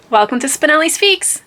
Welcome to Spenelli Speaks.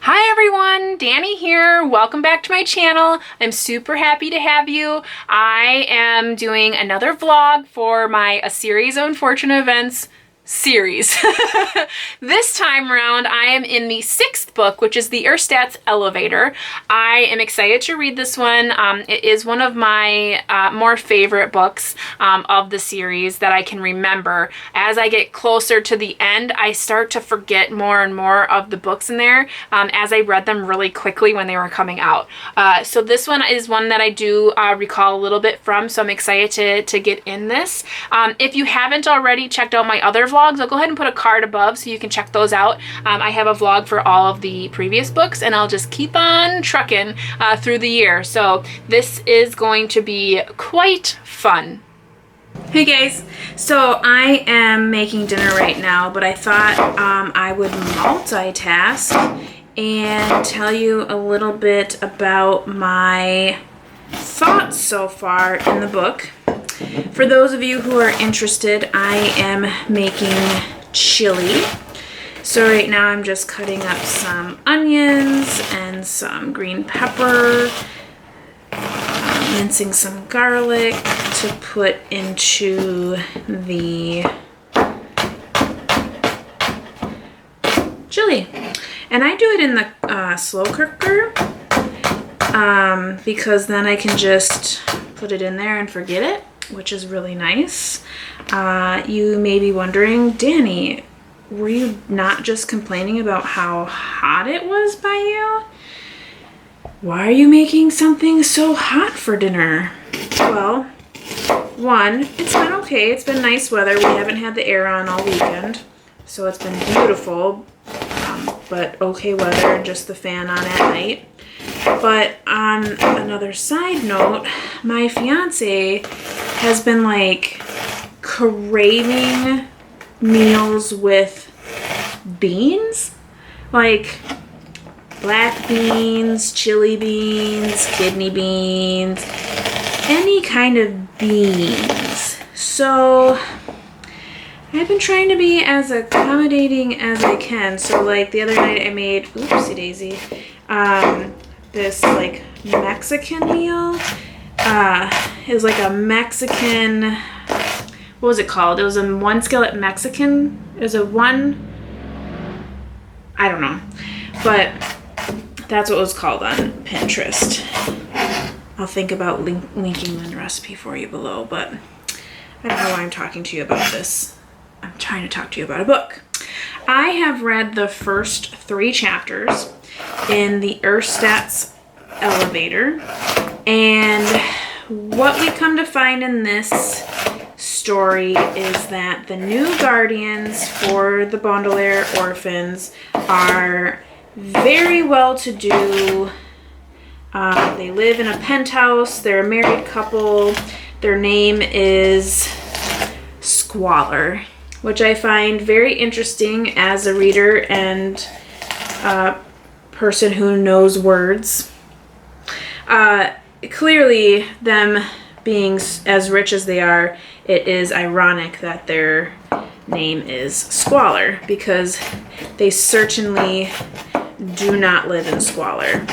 Hi everyone, Danny here. Welcome back to my channel. I'm super happy to have you. I am doing another vlog for my A Series of Unfortunate Events series. This time around, I am in the 6th book, which is the Ersatz Elevator. I am excited to read this one. It is one of my more favorite books of the series that I can remember. As I get closer to the end, I start to forget more and more of the books in there as I read them really quickly when they were coming out. So this one is one that I do recall a little bit from, so I'm excited to get in this. If you haven't already checked out my other vlogs, I'll go ahead and put a card above so you can check those out. I have a vlog for all of the previous books, and I'll just keep on trucking through the year. So this is going to be quite fun. Hey guys, so I am making dinner right now, but I thought I would multitask and tell you a little bit about my thoughts so far in the book. For those of you who are interested, I am making chili. So right now I'm just cutting up some onions and some green pepper, mincing some garlic to put into the chili. And I do it in the slow cooker because then I can just put it in there and forget it, which is really nice. You may be wondering, Danny, were you not just complaining about how hot it was by you? Why are you making something so hot for dinner? Well, one, it's been okay. It's been nice weather. We haven't had the air on all weekend, so it's been beautiful, but okay weather and just the fan on at night. But on another side note, my fiance has been like craving meals with beans, like black beans, chili beans, kidney beans, any kind of beans. So I've been trying to be as accommodating as I can. So like the other night I made, oopsie daisy, this like Mexican meal. It was like a Mexican, what was it called? It was a one skillet Mexican. It was a one, I don't know, but that's what it was called on Pinterest. I'll think about linking the recipe for you below, but I don't know why I'm talking to you about this. I'm trying to talk to you about a book. I have read the first 3 chapters in the Ersatz Elevator, and what we come to find in this story is that the new guardians for the Baudelaire orphans are very well-to-do. They live in a penthouse. They're a married couple. Their name is Squalor, which I find very interesting as a reader and a person who knows words. Clearly, them being as rich as they are, it is ironic that their name is Squalor, because they certainly do not live in squalor.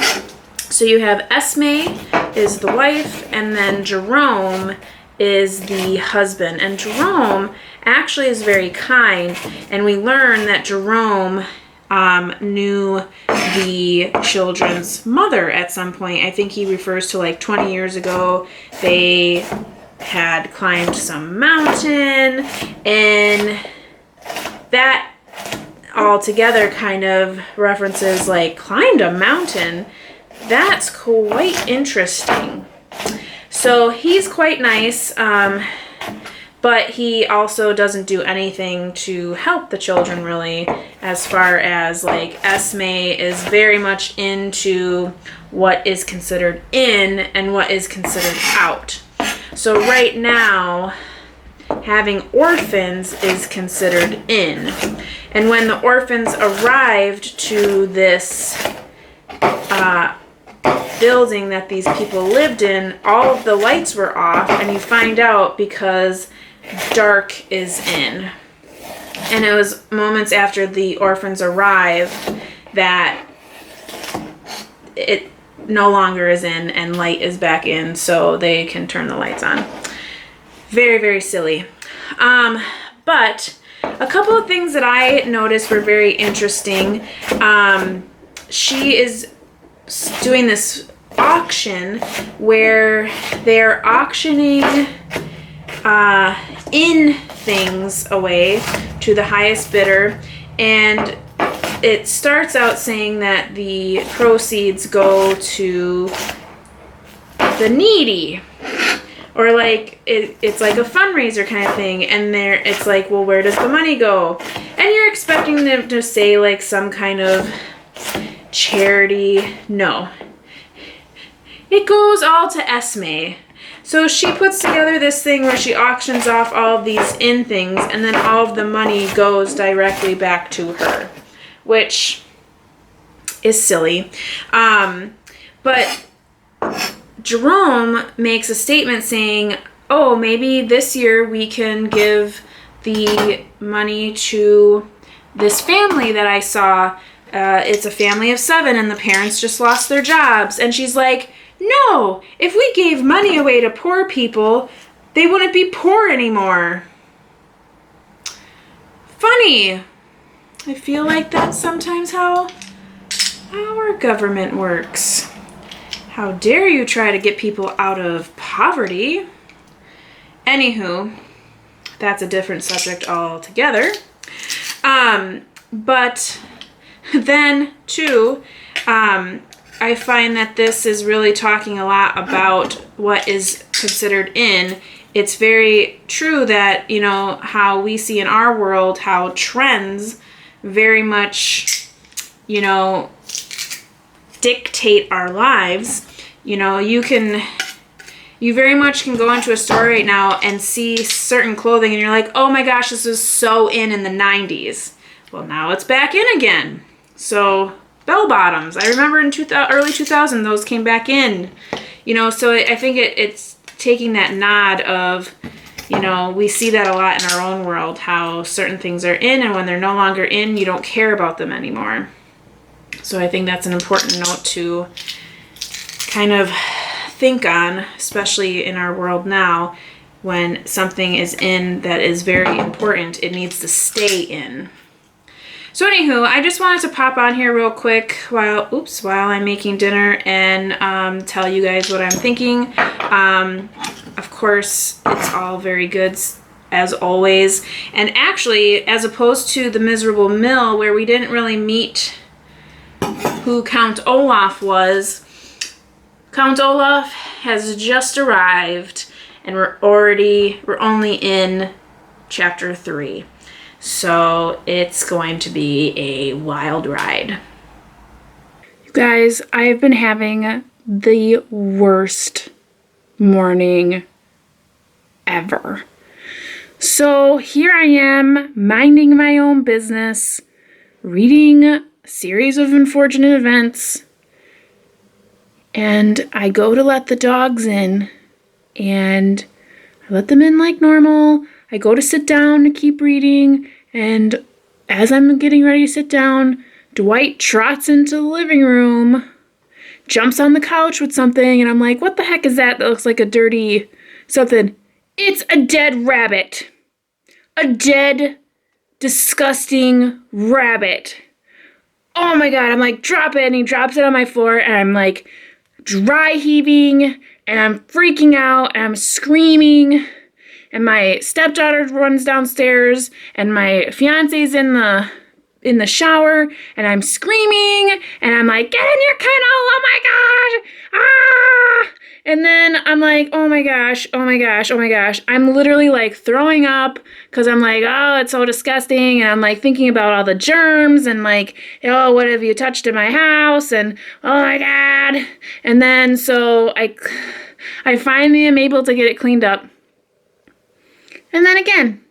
So you have Esme is the wife, and then Jerome is the husband. And Jerome actually is very kind, and we learn that Jerome knew the children's mother at some point. I think he refers to like 20 years ago. They had climbed some mountain, and that all together kind of references like climbed a mountain. That's quite interesting. So he's quite nice, but he also doesn't do anything to help the children really, as far as like Esme is very much into what is considered in and what is considered out. So right now having orphans is considered in. And when the orphans arrived to this building that these people lived in, all of the lights were off, and you find out because dark is in. And it was moments after the orphans arrive that it no longer is in and light is back in, so they can turn the lights on. Very, very silly. But a couple of things that I noticed were very interesting. She is doing this auction where they're auctioning in things away to the highest bidder, and it starts out saying that the proceeds go to the needy, or like it's like a fundraiser kind of thing, and it's like, well, where does the money go? And you're expecting them to say like some kind of charity. No, it goes all to Esme. So she puts together this thing where she auctions off all of these in things, and then all of the money goes directly back to her, which is silly. But Jerome makes a statement saying, oh, maybe this year we can give the money to this family that I saw. It's a family of 7 and the parents just lost their jobs. And she's like, no, if we gave money away to poor people, they wouldn't be poor anymore. Funny. I feel like that's sometimes how our government works. How dare you try to get people out of poverty? Anywho, that's a different subject altogether. But then, too, I find that this is really talking a lot about what is considered in. It's very true that, you know, how we see in our world, how trends very much, you know, dictate our lives. You know, you very much can go into a store right now and see certain clothing and you're like, oh my gosh, this was so in the 90s. Well, now it's back in again. So bell bottoms, I remember in early 2000 those came back in, you know. So I think it's taking that nod of, you know, we see that a lot in our own world, how certain things are in, and when they're no longer in, you don't care about them anymore. So I think that's an important note to kind of think on, especially in our world now. When something is in that is very important, it needs to stay in. So anywho, I just wanted to pop on here real quick while I'm making dinner and tell you guys what I'm thinking. Of course, it's all very good as always. And actually, as opposed to the Miserable Mill, where we didn't really meet who Count Olaf was, Count Olaf has just arrived, and we're only in chapter 3. So it's going to be a wild ride. You guys, I've been having the worst morning ever. So here I am, minding my own business, reading a series of unfortunate events, and I go to let the dogs in, and I let them in like normal. I go to sit down to keep reading, and as I'm getting ready to sit down, Dwight trots into the living room, jumps on the couch with something, and I'm like, what the heck is that? That looks like a dirty something. It's a dead rabbit. A dead, disgusting rabbit. Oh my God, I'm like, drop it, and he drops it on my floor, and I'm like dry heaving, and I'm freaking out, and I'm screaming. And my stepdaughter runs downstairs, and my fiance's in the shower, and I'm screaming, and I'm like, get in your kennel, oh my gosh, ah! And then I'm like, oh my gosh. I'm literally like throwing up, because I'm like, oh, it's so disgusting, and I'm like thinking about all the germs, and like, oh, what have you touched in my house, and oh my God. And then so I finally am able to get it cleaned up. And then again,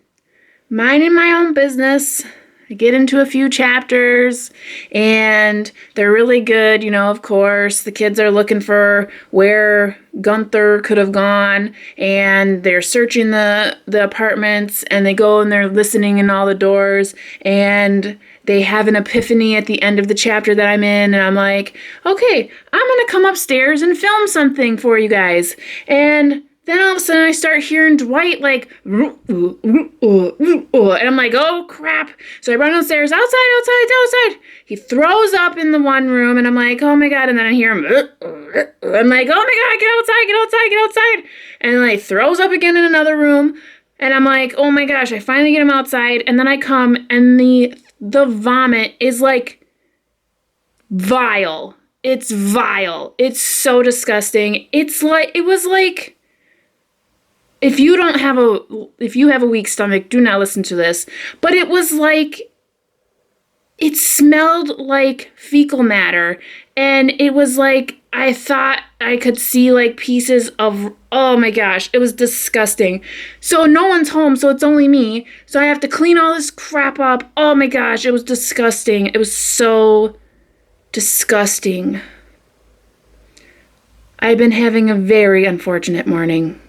minding my own business. I get into a few chapters and they're really good, you know, of course. The kids are looking for where Gunther could have gone and they're searching the apartments and they go and they're listening in all the doors and they have an epiphany at the end of the chapter that I'm in and I'm like, okay, I'm going to come upstairs and film something for you guys. And then all of a sudden I start hearing Dwight like, and I'm like, oh crap. So I run downstairs, outside. He throws up in the one room and I'm like, oh my God. And then I hear him, I'm like, oh my God, get outside. And then he throws up again in another room. And I'm like, oh my gosh, I finally get him outside. And then I come and the vomit is like vile. It's vile. It's so disgusting. It was like, if you have a weak stomach, do not listen to this. But it was like, it smelled like fecal matter. And it was like, I thought I could see like pieces of, oh my gosh, it was disgusting. So no one's home, so it's only me. So I have to clean all this crap up. Oh my gosh, it was disgusting. It was so disgusting. I've been having a very unfortunate morning.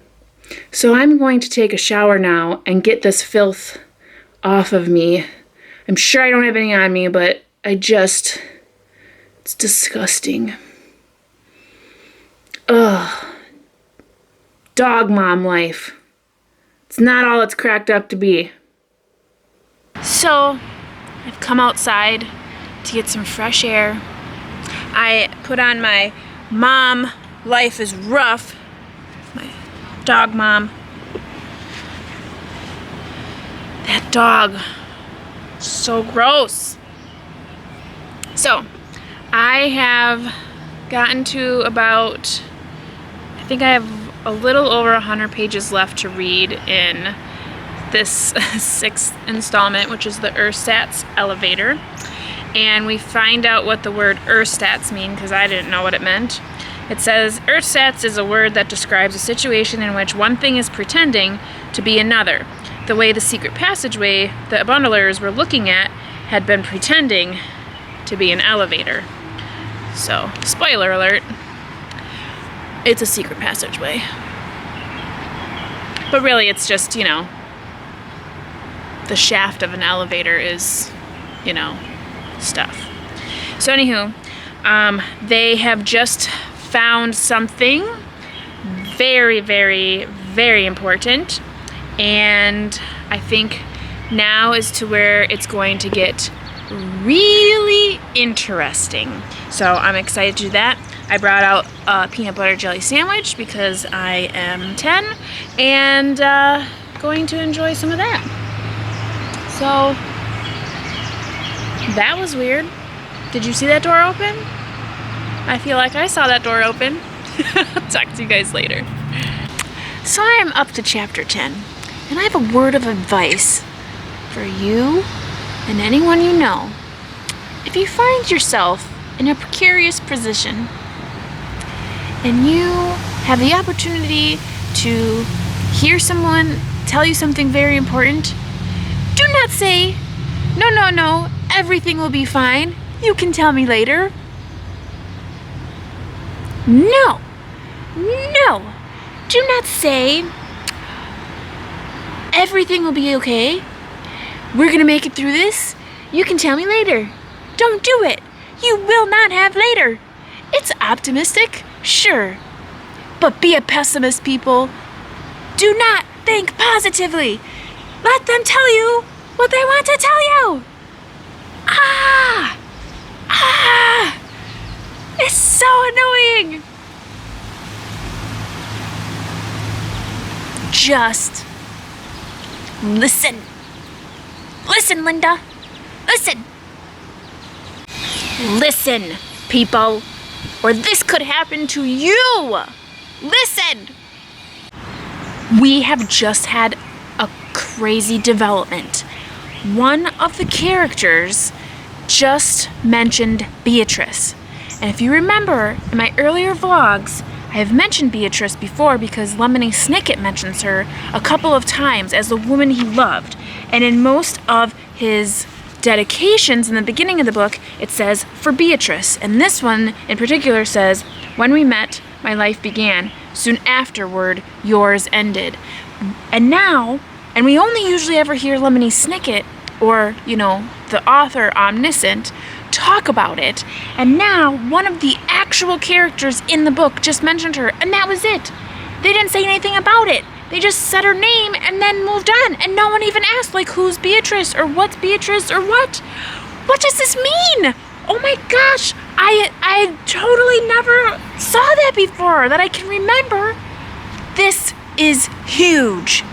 So I'm going to take a shower now and get this filth off of me. I'm sure I don't have any on me, but it's disgusting. Ugh. Dog mom life. It's not all it's cracked up to be. So, I've come outside to get some fresh air. I put on my mom life is rough. My dog mom. That dog. So gross. So, I have gotten to about, I think I have a little over 100 pages left to read in this 6th installment, which is the Ersatz Elevator. And we find out what the word ersatz mean, because I didn't know what it meant. It says, ersatz is a word that describes a situation in which one thing is pretending to be another. The way the secret passageway the bundlers were looking at had been pretending to be an elevator. So, spoiler alert, it's a secret passageway. But really, it's just, you know, the shaft of an elevator is, you know, stuff. So anywho, they have just found something very, very, very important. And I think now is to where it's going to get really interesting. So I'm excited to do that. I brought out a peanut butter jelly sandwich because I am 10 and going to enjoy some of that. So that was weird. Did you see that door open? I feel like I saw that door open. I'll talk to you guys later. So I am up to chapter 10 and I have a word of advice for you and anyone you know. If you find yourself in a precarious position and you have the opportunity to hear someone tell you something very important, do not say, no, everything will be fine. You can tell me later. No. Do not say, everything will be okay. We're gonna make it through this. You can tell me later. Don't do it. You will not have later. It's optimistic, sure. But be a pessimist, people. Do not think positively. Let them tell you what they want to tell you. It's so annoying. Just listen. Listen, Linda. Listen. Listen, people, or this could happen to you. Listen. We have just had a crazy development. One of the characters just mentioned Beatrice. And if you remember, in my earlier vlogs, I I have mentioned Beatrice before because Lemony Snicket mentions her a couple of times as the woman he loved. And in most of his dedications in the beginning of the book, it says, for Beatrice. And this one in particular says, when we met, my life began. Soon afterward, yours ended. And now, and we only usually ever hear Lemony Snicket, or, you know, the author Omniscient, talk about it. And now, one of the actual characters in the book just mentioned her, and that was it. They didn't say anything about it. They just said her name and then moved on. And no one even asked, like, who's Beatrice, or what's Beatrice, or what? What does this mean? Oh my gosh, I totally never saw that before, that I can remember. This is huge.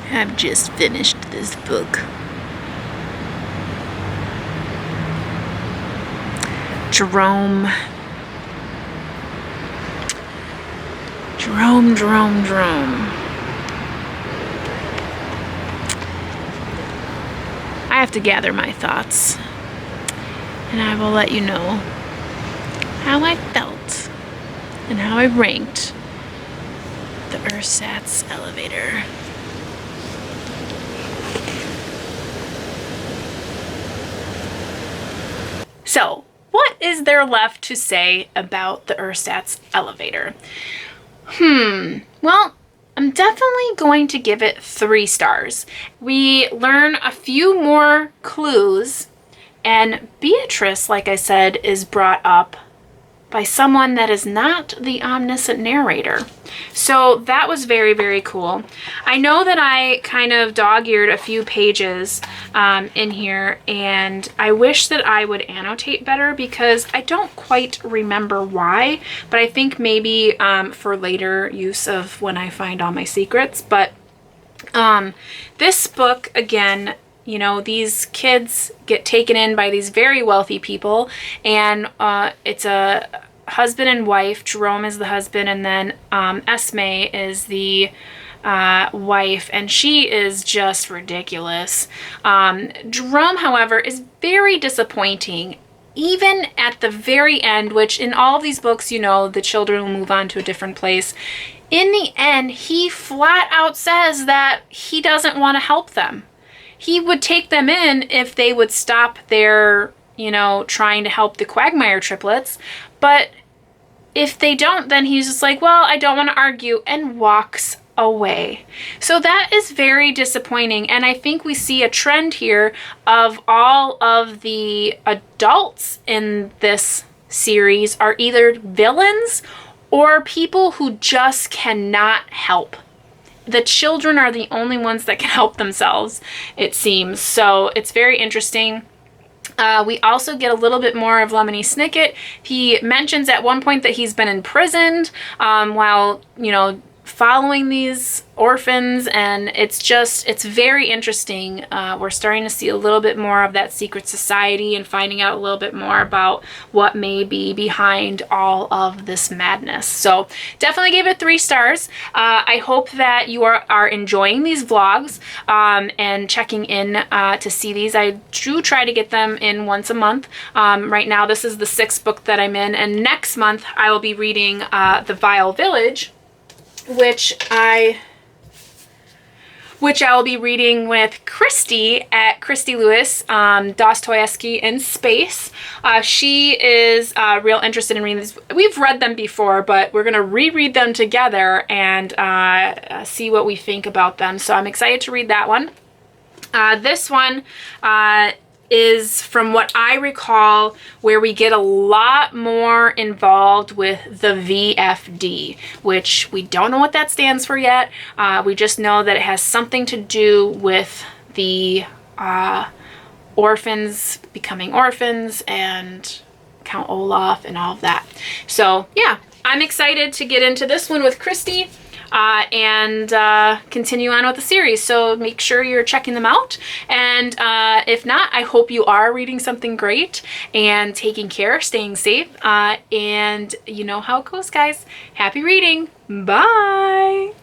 I've just finished this book. Jerome. I have to gather my thoughts, and I will let you know how I felt and how I ranked the Ersatz Elevator. So, what is there left to say about the Ersatz Elevator? Well, I'm definitely going to give it 3 stars. We learn a few more clues, and Beatrice, like I said, is brought up by someone that is not the omniscient narrator. So that was very, very cool. I know that I kind of dog-eared a few pages in here, and I wish that I would annotate better because I don't quite remember why, but I think maybe for later use of when I find all my secrets. But this book, again, you know, these kids get taken in by these very wealthy people, and it's a husband and wife. Jerome is the husband, and then Esme is the wife, and she is just ridiculous. Jerome, however, is very disappointing. Even at the very end, which in all of these books, you know, the children will move on to a different place. In the end, he flat out says that he doesn't want to help them. He would take them in if they would stop their, you know, trying to help the Quagmire triplets. But if they don't, then he's just like, well, I don't want to argue, and walks away. So that is very disappointing. And I think we see a trend here of all of the adults in this series are either villains or people who just cannot help. The children are the only ones that can help themselves, it seems. So it's very interesting. We also get a little bit more of Lemony Snicket. He mentions at one point that he's been imprisoned while, you know, following these orphans, and it's very interesting. We're starting to see a little bit more of that secret society and finding out a little bit more about what may be behind all of this madness. So definitely gave it 3 stars. I hope that you are enjoying these vlogs and checking in to see these. I do try to get them in once a month. Right now this is the 6th book that I'm in, and next month I will be reading The Vile Village, which I will be reading with Christy at Christy Lewis, Dostoevsky in Space. She is real interested in reading these. We've read them before, but we're going to reread them together and see what we think about them. So I'm excited to read that one. This one is, from what I recall, where we get a lot more involved with the VFD, which we don't know what that stands for yet. We just know that it has something to do with the orphans becoming orphans and Count Olaf and all of that. So yeah, I'm excited to get into this one with Christy and continue on with the series. So make sure you're checking them out. And if not, I hope you are reading something great and taking care, staying safe. And you know how it goes, guys. Happy reading. Bye.